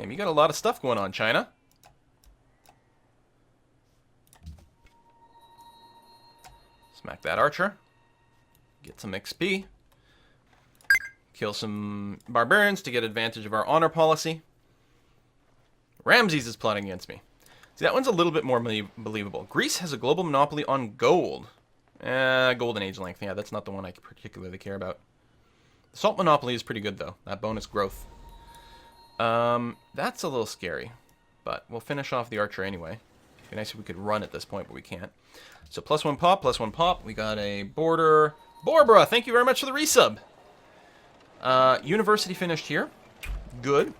Damn, you got a lot of stuff going on, China. Smack that archer. Get some XP. Kill some barbarians to get advantage of our honor policy. Ramses is plotting against me. See, that one's a little bit more believable. Greece has a global monopoly on gold. Golden age length. Yeah, that's not the one I particularly care about. The salt monopoly is pretty good, though. That bonus growth. That's a little scary. But we'll finish off the archer anyway. It'd be nice if we could run at this point, but we can't. So +1 pop, +1 pop. We got a border. Borbra, thank you very much for the resub. University finished here. Good.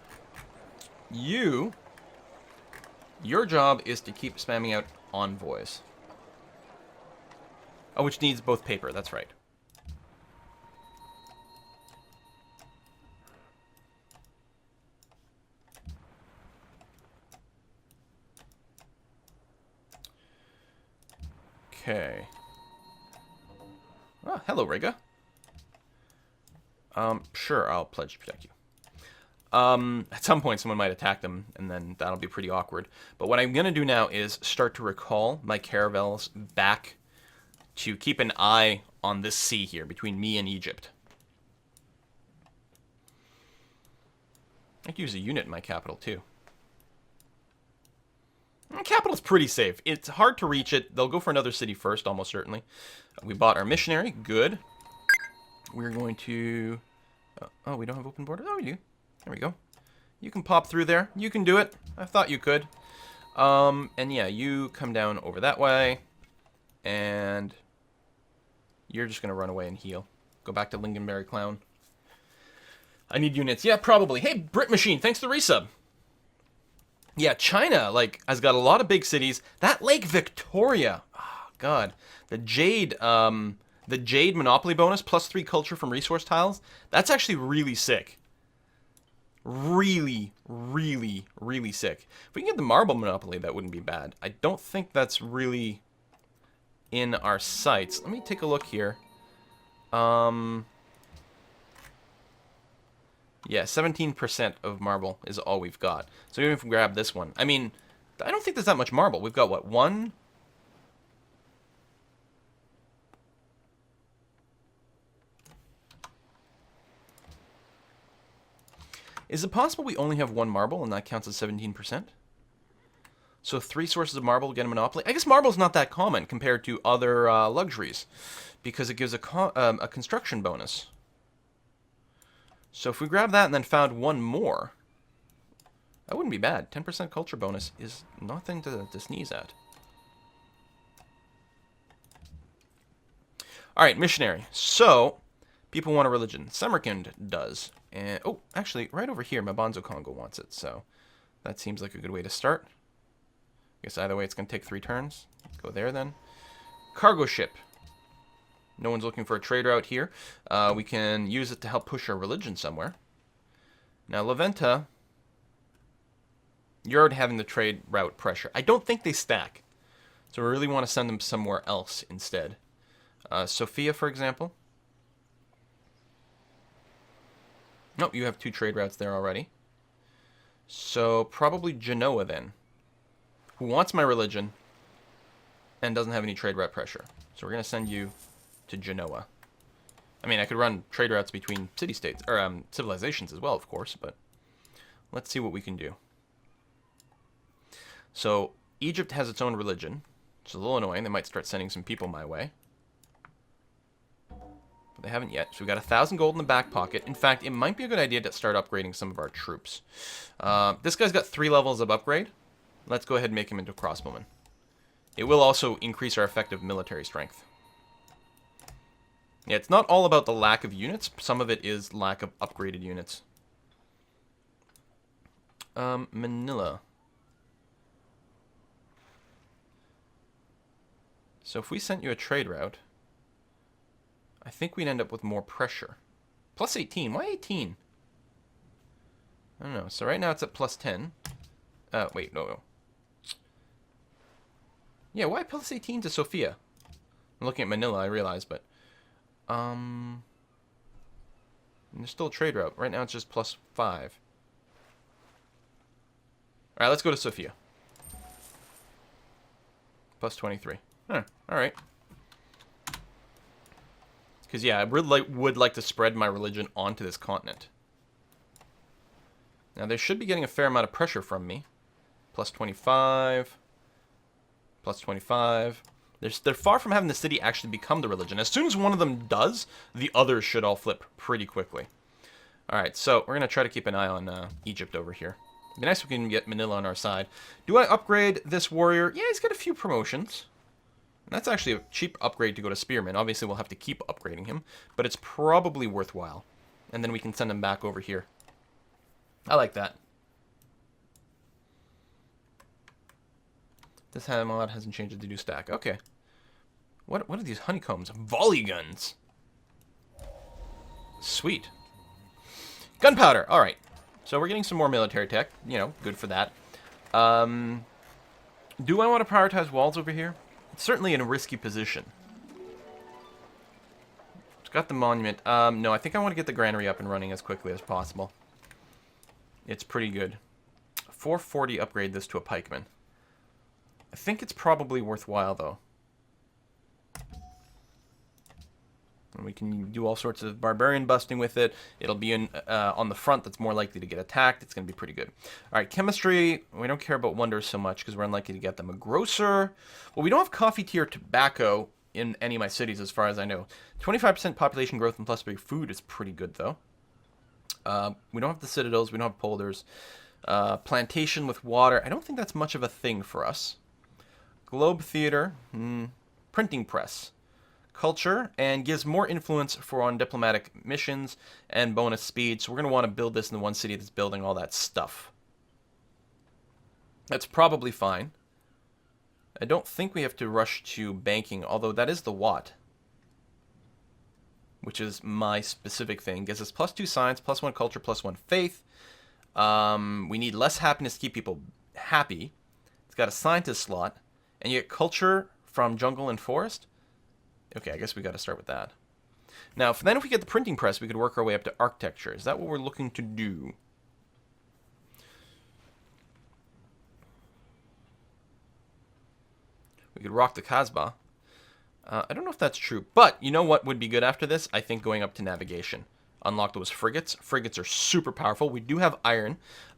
Your job is to keep spamming out envoys. Oh, which needs both paper, that's right. Okay. Oh, hello, Riga. Sure, I'll pledge to protect you. At some point, someone might attack them, and then that'll be pretty awkward. But what I'm going to do now is start to recall my caravels back to keep an eye on this sea here between me and Egypt. I could use a unit in my capital, too. My capital's pretty safe. It's hard to reach it. They'll go for another city first, almost certainly. We bought our missionary. Good. We're going to... oh, we don't have open border? Oh, we do. There we go. You can pop through there. You can do it. I thought you could. And yeah, you come down over that way. And you're just going to run away and heal. Go back to Lingonberry Clown. I need units. Yeah, probably. Hey, Brit Machine, thanks for the resub. Yeah, China, like, has got a lot of big cities. That Lake Victoria. Oh, God. The Jade Monopoly bonus, +3 culture from resource tiles. That's actually really sick. Really, really, really sick. If we can get the Marble Monopoly, that wouldn't be bad. I don't think that's really in our sights. Let me take a look here. Yeah, 17% of marble is all we've got. So even if we grab this one, I mean, I don't think there's that much marble. We've got, what, one? Is it possible we only have one marble and that counts as 17%? So 3 sources of marble get a monopoly? I guess marble's not that common compared to other luxuries because it gives a construction bonus. So if we grab that and then found one more, that wouldn't be bad. 10% culture bonus is nothing to sneeze at. All right, missionary. So people want a religion. Samarkand does. And oh, actually, right over here, Mabanzo Congo wants it. So that seems like a good way to start. I guess either way, it's going to take 3 turns. Go there then. Cargo ship. No one's looking for a trade route here. We can use it to help push our religion somewhere. Now, Leventa, you're already having the trade route pressure. I don't think they stack. So we really want to send them somewhere else instead. Sofia, for example. Nope, you have 2 trade routes there already. So probably Genoa then. Who wants my religion and doesn't have any trade route pressure. So we're going to send you to Genoa. I mean, I could run trade routes between city-states, or civilizations as well, of course, but let's see what we can do. So, Egypt has its own religion. It's a little annoying. They might start sending some people my way. But they haven't yet. So we've got 1,000 gold in the back pocket. In fact, it might be a good idea to start upgrading some of our troops. This guy's got 3 levels of upgrade. Let's go ahead and make him into a crossbowman. It will also increase our effective military strength. Yeah, it's not all about the lack of units. Some of it is lack of upgraded units. Manila. So if we sent you a trade route, I think we'd end up with more pressure. Plus 18. Why 18? I don't know. So right now it's at plus 10. Wait, no. Yeah, why plus 18 to Sofia? I'm looking at Manila, I realize, but... And there's still a trade route. Right now it's just plus 5. Alright, let's go to Sofia. Plus 23. Huh, alright. Because, yeah, I would like to spread my religion onto this continent. Now, they should be getting a fair amount of pressure from me. Plus 25. Plus 25. They're far from having the city actually become the religion. As soon as one of them does, the others should all flip pretty quickly. Alright, so we're going to try to keep an eye on Egypt over here. It'd be nice if we can get Manila on our side. Do I upgrade this warrior? Yeah, he's got a few promotions. That's actually a cheap upgrade to go to Spearman. Obviously, we'll have to keep upgrading him, but it's probably worthwhile. And then we can send him back over here. I like that. This mod hasn't changed the new stack. Okay. What are these honeycombs? Volley guns. Sweet. Gunpowder. All right. So we're getting some more military tech. You know, good for that. Do I want to prioritize walls over here? It's certainly in a risky position. It's got the monument. No, I think I want to get the granary up and running as quickly as possible. It's pretty good. 440 upgrade this to a pikeman. I think it's probably worthwhile, though. And we can do all sorts of barbarian busting with it. It'll be on the front that's more likely to get attacked. It's going to be pretty good. All right, chemistry. We don't care about wonders so much because we're unlikely to get them. A grocer. Well, we don't have coffee, tea, or tobacco in any of my cities as far as I know. 25% population growth and plus big food is pretty good, though. We don't have the citadels. We don't have polders. Plantation with water. I don't think that's much of a thing for us. Globe theater. Printing press. Culture, and gives more influence for on diplomatic missions and bonus speed. So we're going to want to build this in the one city that's building all that stuff. That's probably fine. I don't think we have to rush to banking, although that is the Watt, which is my specific thing. Gives us +2 science, +1 culture, +1 faith. We need less happiness to keep people happy. It's got a scientist slot, and you get culture from jungle and forest. Okay, I guess we got to start with that. Now, if we get the printing press, we could work our way up to architecture. Is that what we're looking to do? We could rock the Kasbah. I don't know if that's true, but you know what would be good after this? I think going up to navigation. Unlock those frigates. Frigates are super powerful. We do have iron.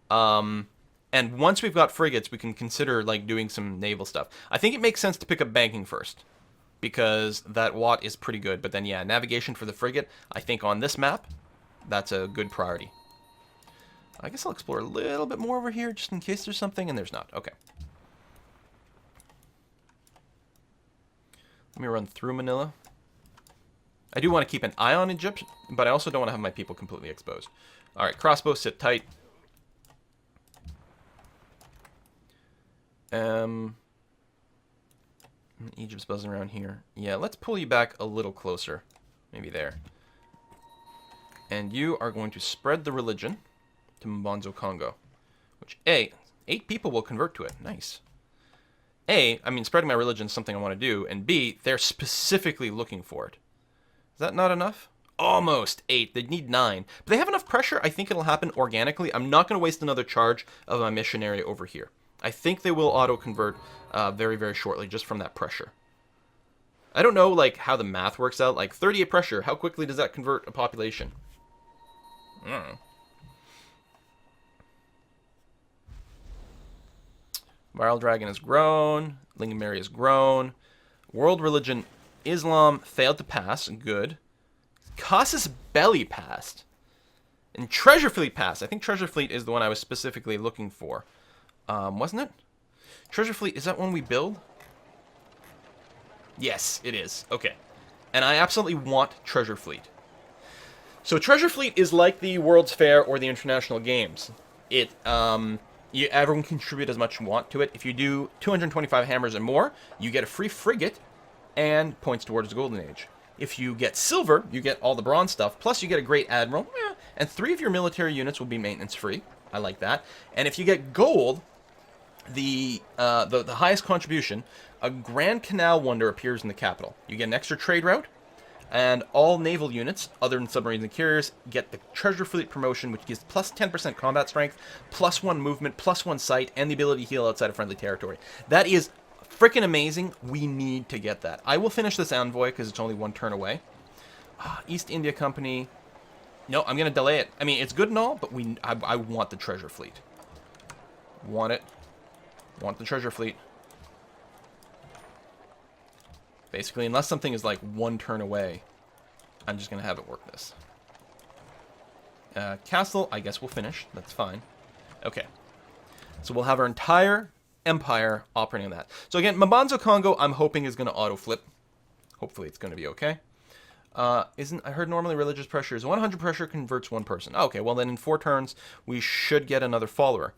And once we've got frigates, we can consider like doing some naval stuff. I think it makes sense to pick up banking first, because that Watt is pretty good. But then, yeah, navigation for the frigate, I think on this map, that's a good priority. I guess I'll explore a little bit more over here, just in case there's something, and there's not. Okay. Let me run through Manila. I do want to keep an eye on Egypt, but I also don't want to have my people completely exposed. All right, crossbow, sit tight. Egypt's buzzing around here. Yeah, let's pull you back a little closer. Maybe there. And you are going to spread the religion to Mbonzo Congo. Which, A, 8 people will convert to it. Nice. A, I mean, spreading my religion is something I want to do. And B, they're specifically looking for it. Is that not enough? Almost 8. They need 9. But they have enough pressure. I think it'll happen organically. I'm not going to waste another charge of my missionary over here. I think they will auto-convert very, very shortly just from that pressure. I don't know like how the math works out. Like 38 pressure, how quickly does that convert a population? I don't know. Viral Dragon has grown. Lingamary has grown. World Religion Islam failed to pass. Good. Casus Belli passed. And Treasure Fleet passed. I think Treasure Fleet is the one I was specifically looking for. Wasn't it? Treasure Fleet, is that one we build? Yes, it is. Okay. And I absolutely want Treasure Fleet. So Treasure Fleet is like the World's Fair or the International Games. Everyone can contribute as much as you want to it. If you do 225 hammers and more, you get a free frigate and points towards the Golden Age. If you get silver, you get all the bronze stuff, plus you get a great admiral, and 3 of your military units will be maintenance free. I like that. And if you get gold, the highest contribution, a Grand Canal Wonder appears in the capital. You get an extra trade route, And all naval units, other than submarines and carriers, get the treasure fleet promotion, which gives plus 10% combat strength, plus 1 movement, plus 1 sight, and the ability to heal outside of friendly territory. That is freaking amazing. We need to get that. I will finish this envoy because it's only 1 turn away. East India Company. No, I'm going to delay it. I mean, it's good and all, but I want the treasure fleet. Want it. Want the treasure fleet. Basically, unless something is like 1 turn away, I'm just going to have it work this. Castle, I guess we'll finish. That's fine. Okay. So we'll have our entire empire operating on that. So again, Mabanzo Congo, I'm hoping is going to auto-flip. Hopefully it's going to be okay. I heard normally religious pressure is 100 pressure converts 1 person. Okay, well then in 4 turns, we should get another follower.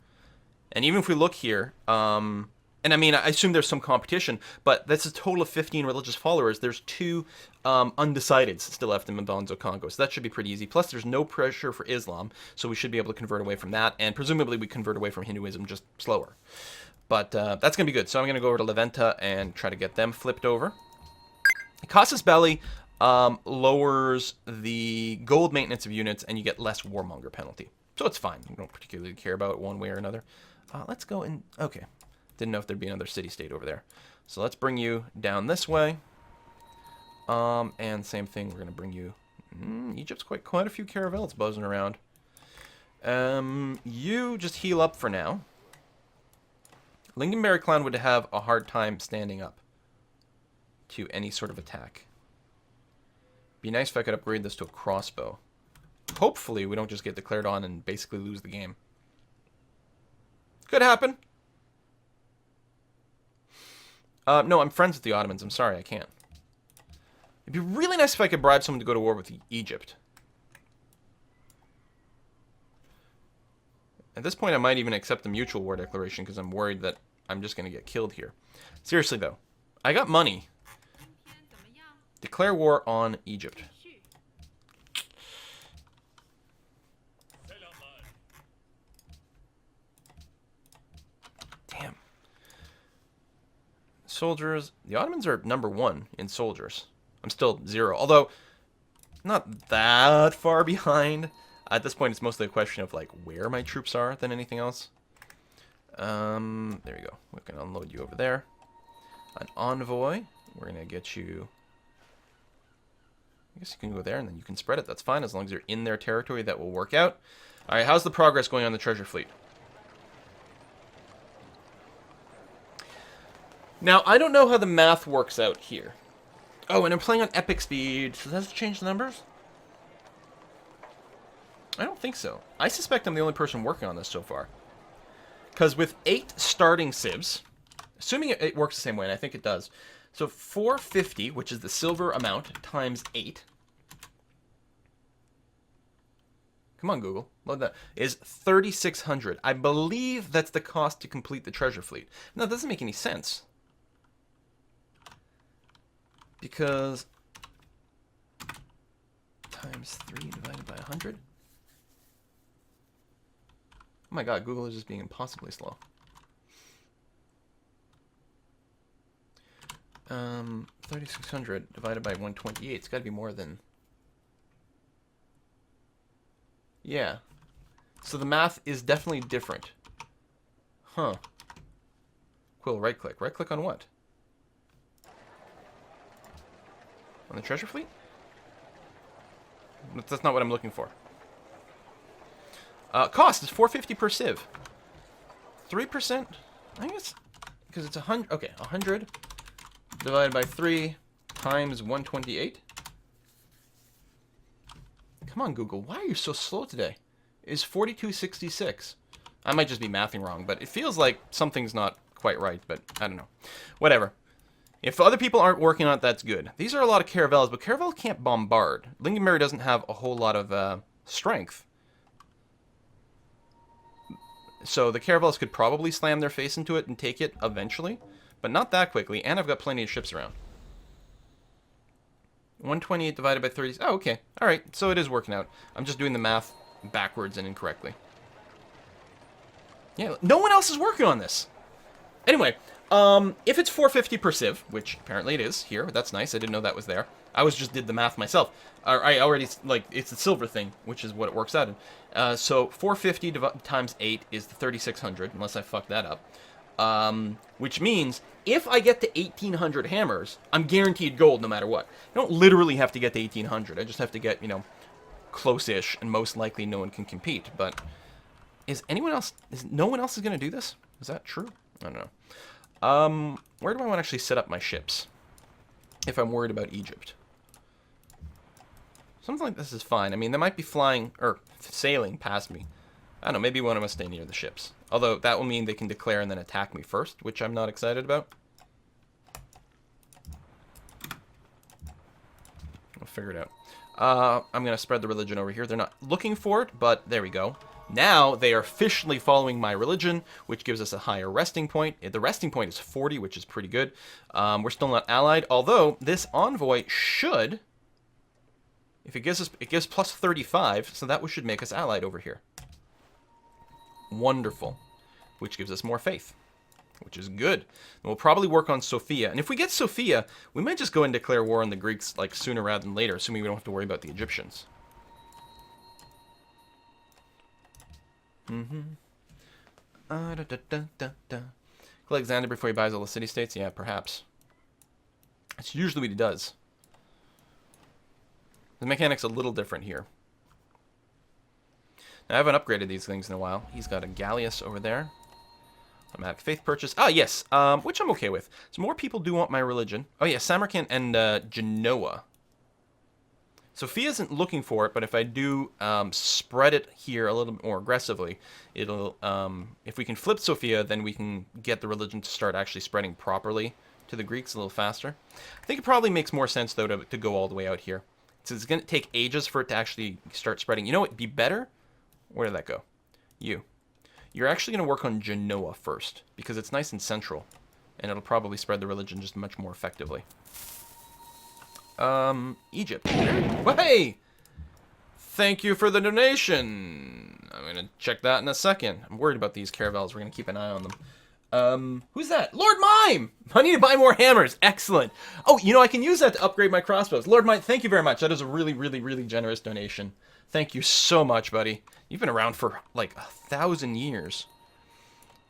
And even if we look here, and I mean, I assume there's some competition, but that's a total of 15 religious followers. There's 2 undecideds still left in Mabanzo Congo, so that should be pretty easy. Plus, there's no pressure for Islam, so we should be able to convert away from that, and presumably we convert away from Hinduism just slower. But that's going to be good. So I'm going to go over to Leventa and try to get them flipped over. Casus Belli lowers the gold maintenance of units, and you get less warmonger penalty. So it's fine. We don't particularly care about it one way or another. Let's go in. Okay. Didn't know if there'd be another city-state over there. So let's bring you down this way. And same thing, we're going to bring you... Egypt's quite a few caravels buzzing around. You just heal up for now. Lingonberry clan would have a hard time standing up to any sort of attack. Be nice if I could upgrade this to a crossbow. Hopefully we don't just get declared on and basically lose the game. Could happen. No, I'm friends with the Ottomans. I'm sorry, I can't. It'd be really nice if I could bribe someone to go to war with Egypt. At this point, I might even accept the mutual war declaration because I'm worried that I'm just going to get killed here. Seriously, though. I got money. Declare war on Egypt. Damn. Soldiers. The Ottomans are number 1 in soldiers. I'm still 0. Although, not that far behind. At this point, it's mostly a question of, like, where my troops are than anything else. There you go. We can unload you over there. An envoy. We're going to get you... I guess you can go there, and then you can spread it. That's fine. As long as you're in their territory, that will work out. All right, how's the progress going on the treasure fleet? Now, I don't know how the math works out here. Oh, and I'm playing on epic speed. So does that change the numbers? I don't think so. I suspect I'm the only person working on this so far. Because with 8 starting civs, assuming it works the same way, and I think it does. So 450, which is the silver amount, times 8. Come on, Google. Load that. Is 3,600. I believe that's the cost to complete the treasure fleet. Now, that doesn't make any sense. Because times 3 divided by 100. Oh my god, Google is just being impossibly slow. 3,600 divided by 128. It's got to be more than... Yeah. So the math is definitely different. Huh. Quill, right-click. Right-click on what? On the treasure fleet? That's not what I'm looking for. Cost is 450 per civ. 3%? I guess... Because it's 100... Okay, 100 divided by 3 times 128. Come on, Google. Why are you so slow today? Is 4266. I might just be mathing wrong, but it feels like something's not quite right, but I don't know. Whatever. If other people aren't working on it, that's good. These are a lot of caravels, but caravels can't bombard. Lingonberry doesn't have a whole lot of strength. So the caravels could probably slam their face into it and take it eventually, but not that quickly, and I've got plenty of ships around. 128 divided by 30. Oh, okay. All right, so it is working out. I'm just doing the math backwards and incorrectly. Yeah, no one else is working on this. Anyway, if it's 450 per civ, which apparently it is here, that's nice. I didn't know that was there. I did the math myself. I already, like, it's a silver thing, which is what it works out in. So 450 times 8 is the 3600, unless I fuck that up. Which means if I get to 1800 hammers, I'm guaranteed gold no matter what. I don't literally have to get to 1800. I just have to get, you know, close-ish, and most likely no one can compete. But no one else is going to do this? Is that true? I don't know. Where do I want to actually set up my ships? If I'm worried about Egypt. Something like this is fine. I mean, they might be flying, or sailing past me. I don't know, maybe one of us stay near the ships. Although, that will mean they can declare and then attack me first, which I'm not excited about. We'll figure it out. I'm going to spread the religion over here. They're not looking for it, but there we go. Now, they are officially following my religion, which gives us a higher resting point. The resting point is 40, which is pretty good. We're still not allied, although this envoy should... If it gives plus 35, so that should make us allied over here. Wonderful. Which gives us more faith, which is good. And we'll probably work on Sophia. And if we get Sophia, we might just go and declare war on the Greeks like sooner rather than later, assuming we don't have to worry about the Egyptians. Alexander before he buys all the city-states? Yeah, perhaps. That's usually what he does. The mechanic's a little different here. Now, I haven't upgraded these things in a while. He's got a galleass over there. Automatic faith purchase. Ah, yes, which I'm okay with. So more people do want my religion. Oh, yeah, Samarkand and Genoa. Sophia isn't looking for it, but if I do spread it here a little bit more aggressively, it'll... if we can flip Sophia, then we can get the religion to start actually spreading properly to the Greeks a little faster. I think it probably makes more sense, though, to go all the way out here. So it's going to take ages for it to actually start spreading. You know what would be better? Where did that go? You're actually going to work on Genoa first, because it's nice and central, and it'll probably spread the religion just much more effectively. Egypt. Hey! Thank you for the donation. I'm going to check that in a second. I'm worried about these caravels. We're going to keep an eye on them. Who's that? Lord Mime! I need to buy more hammers. Excellent. Oh, you know, I can use that to upgrade my crossbows. Lord Mime, thank you very much. That is a really, really, really generous donation. Thank you so much, buddy. You've been around for, like, 1,000 years.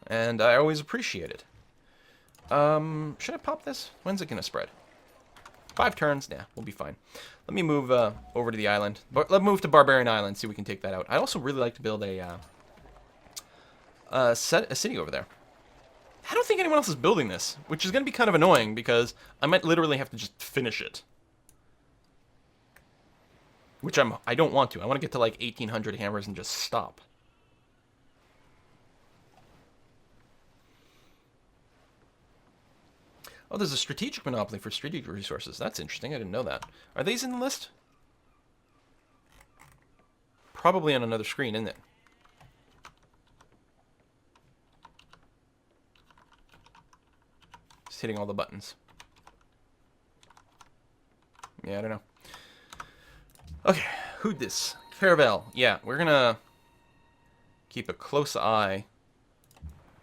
And I always appreciate it. Should I pop this? When's it gonna spread? 5 turns? Nah, we'll be fine. Let me move, over to the island. Let's move to Barbarian Island, see if we can take that out. I'd also really like to build a city over there. I don't think anyone else is building this, which is going to be kind of annoying because I might literally have to just finish it. Which I don't want to. I want to get to like 1,800 hammers and just stop. Oh, there's a strategic monopoly for strategic resources. That's interesting. I didn't know that. Are these in the list? Probably on another screen, isn't it? Just hitting all the buttons. Yeah, I don't know. Okay, who'd this? Caravel. Yeah, we're gonna keep a close eye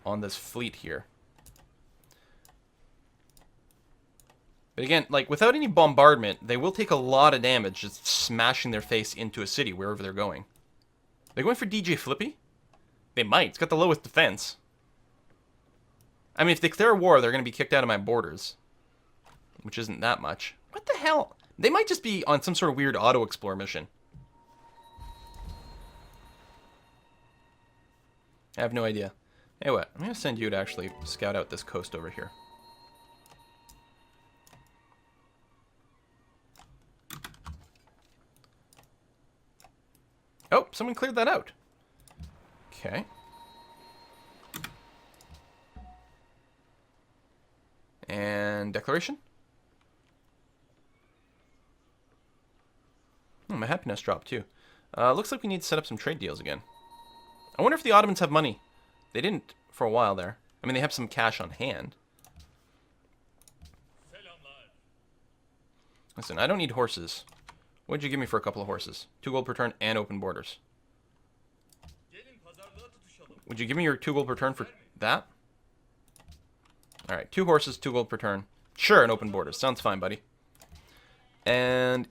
on this fleet here. But again, like, without any bombardment, they will take a lot of damage just smashing their face into a city wherever they're going. They're going for DJ Flippy? They might. It's got the lowest defense. I mean, if they declare war, they're going to be kicked out of my borders. Which isn't that much. What the hell? They might just be on some sort of weird auto-explore mission. I have no idea. Hey, what? I'm going to send you to actually scout out this coast over here. Oh, someone cleared that out. Okay. And declaration? Oh, my happiness dropped too. Looks like we need to set up some trade deals again. I wonder if the Ottomans have money. They didn't for a while there. I mean, they have some cash on hand. Listen, I don't need horses. What'd you give me for a couple of horses? 2 gold per turn and open borders. Would you give me your 2 gold per turn for that? Alright, 2 horses, 2 gold per turn. Sure, and open borders. Sounds fine, buddy. And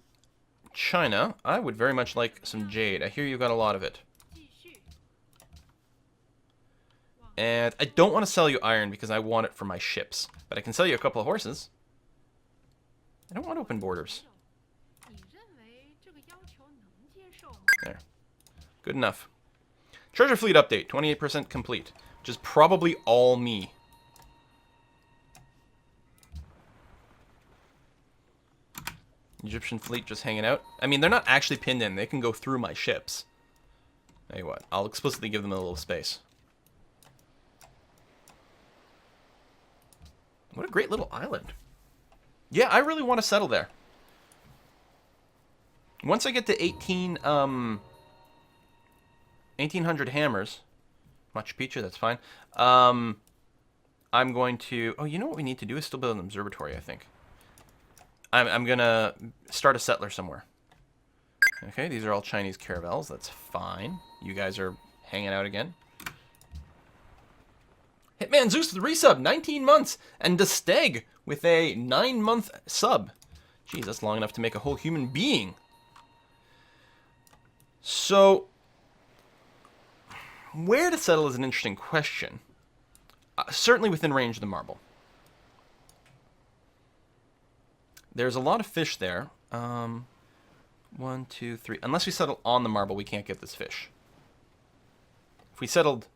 China, I would very much like some jade. I hear you've got a lot of it. And I don't want to sell you iron because I want it for my ships. But I can sell you a couple of horses. I don't want open borders. There. Good enough. Treasure fleet update, 28% complete. Which is probably all me. Egyptian fleet just hanging out. I mean, they're not actually pinned in. They can go through my ships. Tell you what, I'll explicitly give them a little space. What a great little island. Yeah, I really want to settle there. Once I get to 1800 hammers, Machu Picchu, that's fine. I'm going to... Oh, you know what we need to do is still build an observatory, I think. I'm going to start a settler somewhere. Okay, these are all Chinese caravels. That's fine. You guys are hanging out again. Hitman Zeus with the resub, 19 months. And Desteg with a 9-month sub. Jeez, that's long enough to make a whole human being. So, where to settle is an interesting question. Certainly within range of the marble. There's a lot of fish there. 1, 2, 3. Unless we settle on the marble, we can't get this fish. If we settled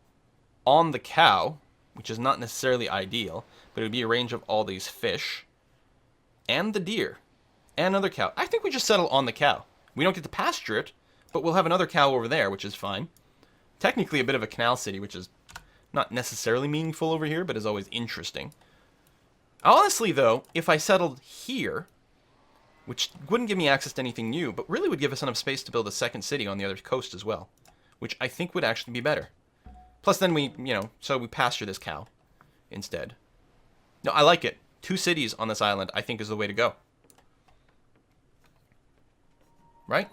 on the cow, which is not necessarily ideal, but it would be a range of all these fish, and the deer, and another cow. I think we just settle on the cow. We don't get to pasture it, but we'll have another cow over there, which is fine. Technically a bit of a canal city, which is not necessarily meaningful over here, but is always interesting. Honestly, though, if I settled here, which wouldn't give me access to anything new, but really would give us enough space to build a second city on the other coast as well, which I think would actually be better. Plus then we, so we pasture this cow instead. No, I like it. 2 cities on this island, I think, is the way to go. Right?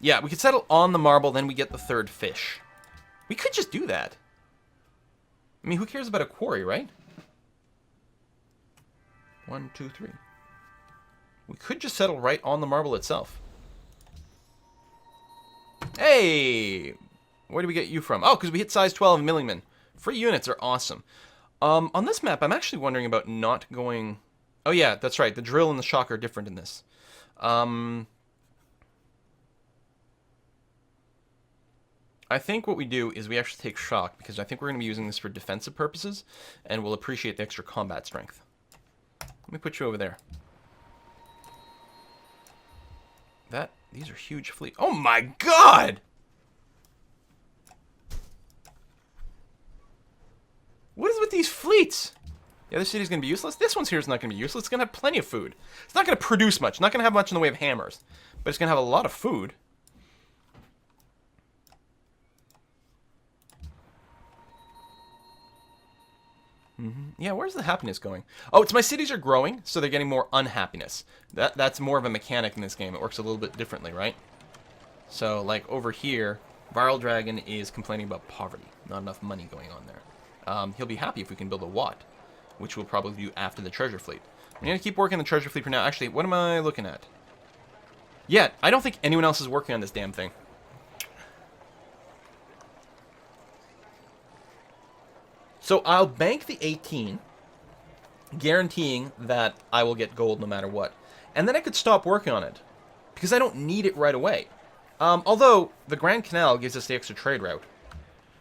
Yeah, we could settle on the marble, then we get the 3rd fish. We could just do that. I mean, who cares about a quarry, right? 1, 2, 3. We could just settle right on the marble itself. Hey! Where do we get you from? Oh, because we hit size 12 in Millingman. Free units are awesome. On this map, I'm actually wondering about not going... Oh yeah, that's right. The drill and the shock are different in this. I think what we do is we actually take shock, because I think we're going to be using this for defensive purposes, and we'll appreciate the extra combat strength. Let me put you over there. These are huge fleet. Oh my god! What is with these fleets? The other city's going to be useless. This one's here is not going to be useless. It's going to have plenty of food. It's not going to produce much. Not going to have much in the way of hammers. But it's going to have a lot of food. Yeah, where's the happiness going? Oh, it's my cities are growing, so they're getting more unhappiness. That's more of a mechanic in this game. It works a little bit differently, right? So, like, over here, Viral Dragon is complaining about poverty. Not enough money going on there. He'll be happy if we can build a Watt, which we'll probably do after the treasure fleet. I'm going to keep working the treasure fleet for now. Actually, what am I looking at? Yeah, I don't think anyone else is working on this damn thing. So I'll bank the 18, guaranteeing that I will get gold no matter what. And then I could stop working on it, because I don't need it right away. Although, the Grand Canal gives us the extra trade route.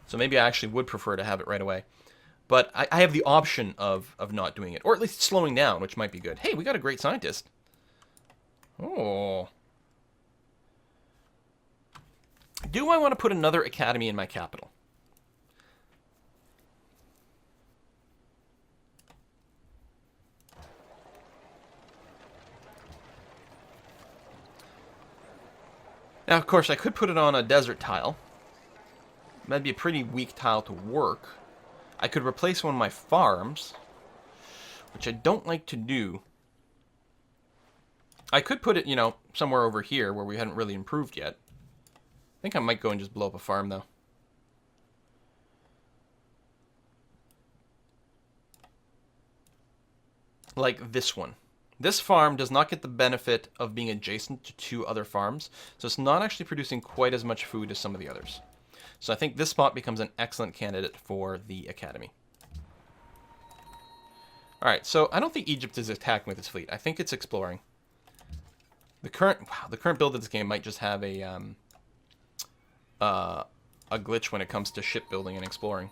So maybe I actually would prefer to have it right away. But I have the option of not doing it, or at least slowing down, which might be good. Hey, we got a great scientist. Oh. Do I want to put another academy in my capital? Now, of course, I could put it on a desert tile. That'd be a pretty weak tile to work. I could replace one of my farms, which I don't like to do. I could put it, somewhere over here where we hadn't really improved yet. I think I might go and just blow up a farm, though. Like this one. This farm does not get the benefit of being adjacent to 2 other farms, so it's not actually producing quite as much food as some of the others. So I think this spot becomes an excellent candidate for the academy. Alright, so I don't think Egypt is attacking with its fleet. I think it's exploring. The current build of this game might just have a glitch when it comes to shipbuilding and exploring.